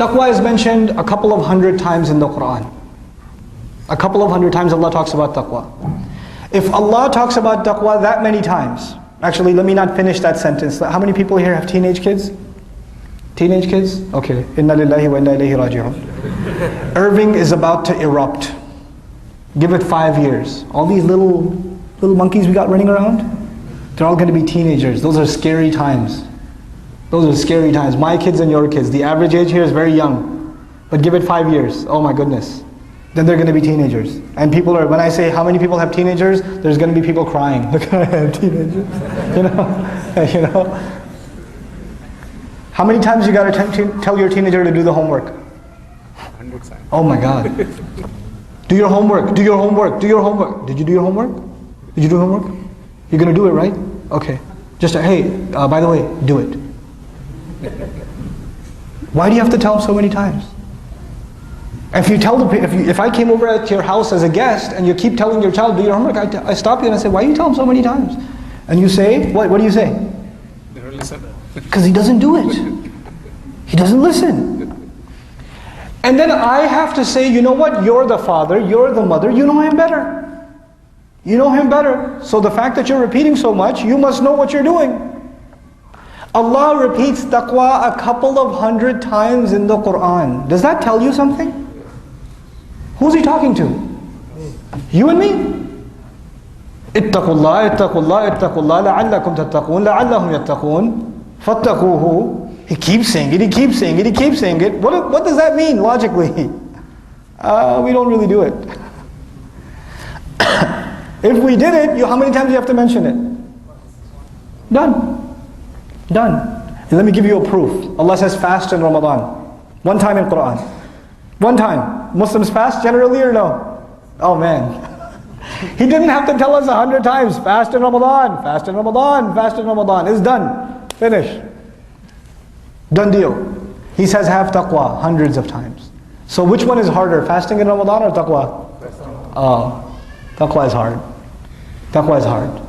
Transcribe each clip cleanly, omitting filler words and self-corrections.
Taqwa is mentioned a couple of hundred times in the Quran. A couple of hundred times Allah talks about taqwa. If Allah talks about taqwa that many times, actually let me not finish that sentence. How many people here have teenage kids? Teenage kids? Okay. Inna lillahi wa inna ilayhi raji'un. Irving is about to erupt. Give it 5 years. All these little monkeys we got running around, they're all going to be teenagers. Those are scary times. Those are scary times. My kids and your kids. The average age here is very young. But give it 5 years. Oh my goodness. Then they're going to be teenagers. And people are, when I say how many people have teenagers, there's going to be people crying. Look, I have teenagers. You know. How many times you got to tell your teenager to do the homework? 100 times. Oh my God. Do your homework, do your homework, do your homework. Did you do your homework? Did you do homework? You're going to do it, right? Okay. Just, hey, by the way, do it. Why do you have to tell them so many times? If you tell if I came over at your house as a guest and you keep telling your child, do your homework, I stop you and I say, why do you tell him so many times? And you say, what do you say? They don't listen. Because he doesn't do it. He doesn't listen. And then I have to say, you know what? You're the father, you're the mother, you know him better. You know him better. So the fact that you're repeating so much, you must know what you're doing. Allah repeats taqwa a couple of hundred times in the Quran. Does that tell you something? Who's he talking to? You and me? Ittaqullah, ittaqullah, ittaqullah, la'allakum tattaqun, la'allahum yattaqun, fattaquhu. He keeps saying it, he keeps saying it, he keeps saying it. What does that mean logically? We don't really do it. If we did it, how many times do you have to mention it? Done. Done. And let me give you a proof. Allah says fast in Ramadan. One time in Quran. One time. Muslims fast generally or no? Oh man. He didn't have to tell us 100 times. Fast in Ramadan, fast in Ramadan, fast in Ramadan. It's done. Finish. Done deal. He says have taqwa hundreds of times. So which one is harder? Fasting in Ramadan or taqwa? Oh, taqwa is hard. Taqwa is hard.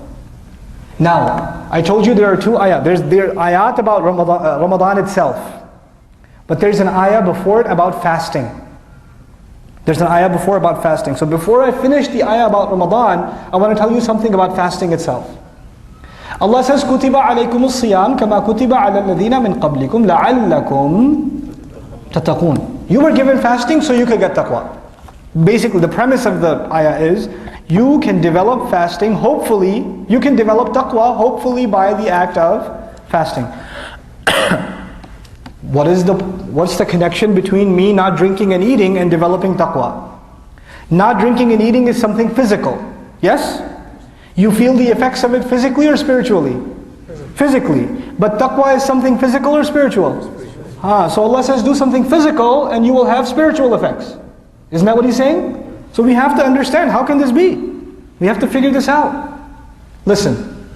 Now, I told you there are two ayat. There's ayat about Ramadan itself. But there's an ayah before it about fasting. There's an ayah before about fasting. So before I finish the ayah about Ramadan, I want to tell you something about fasting itself. Allah says, كُتِبَ عَلَيْكُمُ الصِّيَامِ كَمَا كُتِبَ عَلَى الَّذِينَ مِنْ قَبْلِكُمْ لَعَلَّكُمْ تَتَّقُونَ. You were given fasting so you could get taqwa. Basically, the premise of the ayah is, you can develop fasting, hopefully, you can develop taqwa, hopefully by the act of fasting. What's the connection between me not drinking and eating and developing taqwa? Not drinking and eating is something physical. Yes? You feel the effects of it physically or spiritually? Physically. But taqwa is something physical or spiritual? So Allah says do something physical and you will have spiritual effects. Isn't that what He's saying? So we have to understand, how can this be? We have to figure this out. Listen,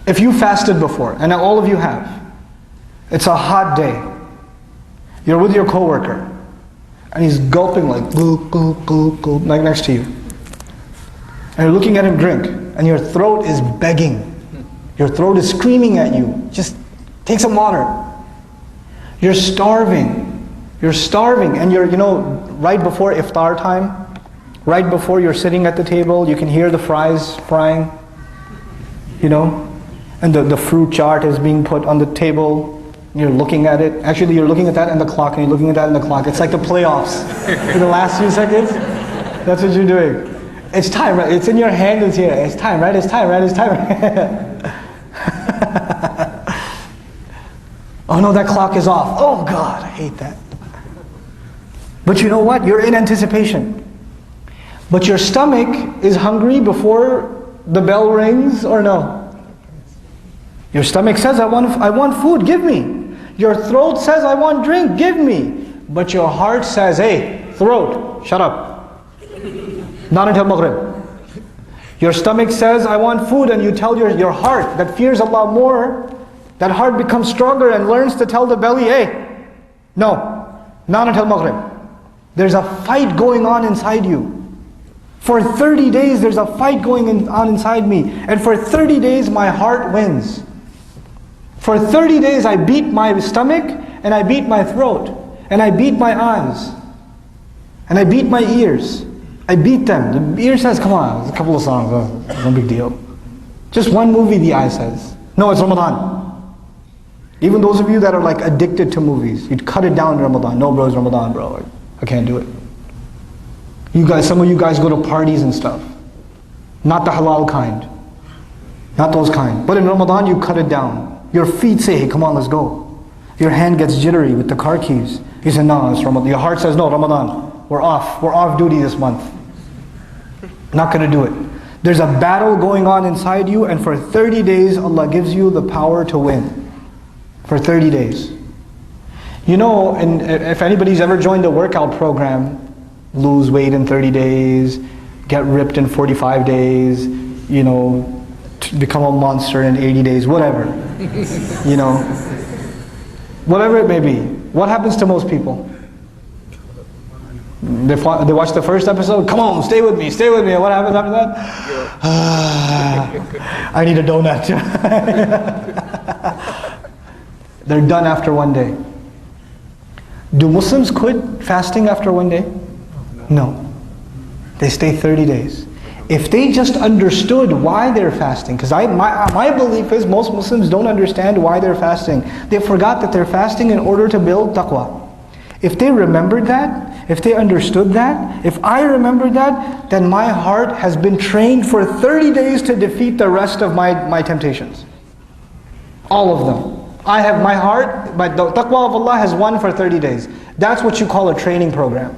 if you fasted before, and all of you have, it's a hot day. You're with your coworker, and he's gulping like gulp, gulp, gulp, gulp, like next to you. And you're looking at him drink, and your throat is begging. Your throat is screaming at you. Just take some water. You're starving. You're starving, and you're, right before iftar time, right before you're sitting at the table, you can hear the fries frying, and the fruit chart is being put on the table. You're looking at it. Actually, you're looking at that and the clock, and you're looking at that and the clock. It's like the playoffs in the last few seconds. That's what you're doing. It's time, right? It's in your hand, it's here. It's time, right? It's time, right? It's time, right? Oh no, that clock is off. Oh God, I hate that. But you know what? You're in anticipation. But your stomach is hungry before the bell rings, or no? Your stomach says, I want food, give me. Your throat says, I want drink, give me. But your heart says, hey, throat, shut up. Not until Maghrib. Your stomach says, I want food, and you tell your heart that fears Allah more, that heart becomes stronger and learns to tell the belly, hey, no, not until Maghrib. There's a fight going on inside you. For 30 days there's a fight going on inside me. And for 30 days my heart wins. For 30 days I beat my stomach and I beat my throat. And I beat my eyes. And I beat my ears. I beat them. The ear says, come on, it's a couple of songs, no big deal. Just one movie the eye says. No, it's Ramadan. Even those of you that are like addicted to movies, you'd cut it down in Ramadan. No bro, it's Ramadan bro, I can't do it. You guys, some of you guys go to parties and stuff. Not the halal kind. Not those kind. But in Ramadan you cut it down. Your feet say, hey come on, let's go. Your hand gets jittery with the car keys. You say, no, it's Ramadan. Your heart says, no, Ramadan. We're off duty this month. Not going to do it. There's a battle going on inside you, and for 30 days Allah gives you the power to win. For 30 days. You know, and if anybody's ever joined a workout program, lose weight in 30 days, get ripped in 45 days, you know, become a monster in 80 days, whatever. You know, whatever it may be. What happens to most people? They watch the first episode, come on, stay with me. What happens after that? I need a donut. They're done after one day. Do Muslims quit fasting after one day? No. They stay 30 days. If they just understood why they're fasting, because my belief is most Muslims don't understand why they're fasting. They forgot that they're fasting in order to build taqwa. If they remembered that, if they understood that, if I remembered that, then my heart has been trained for 30 days to defeat the rest of my temptations. All of them. I have my heart, the taqwa of Allah has won for 30 days. That's what you call a training program.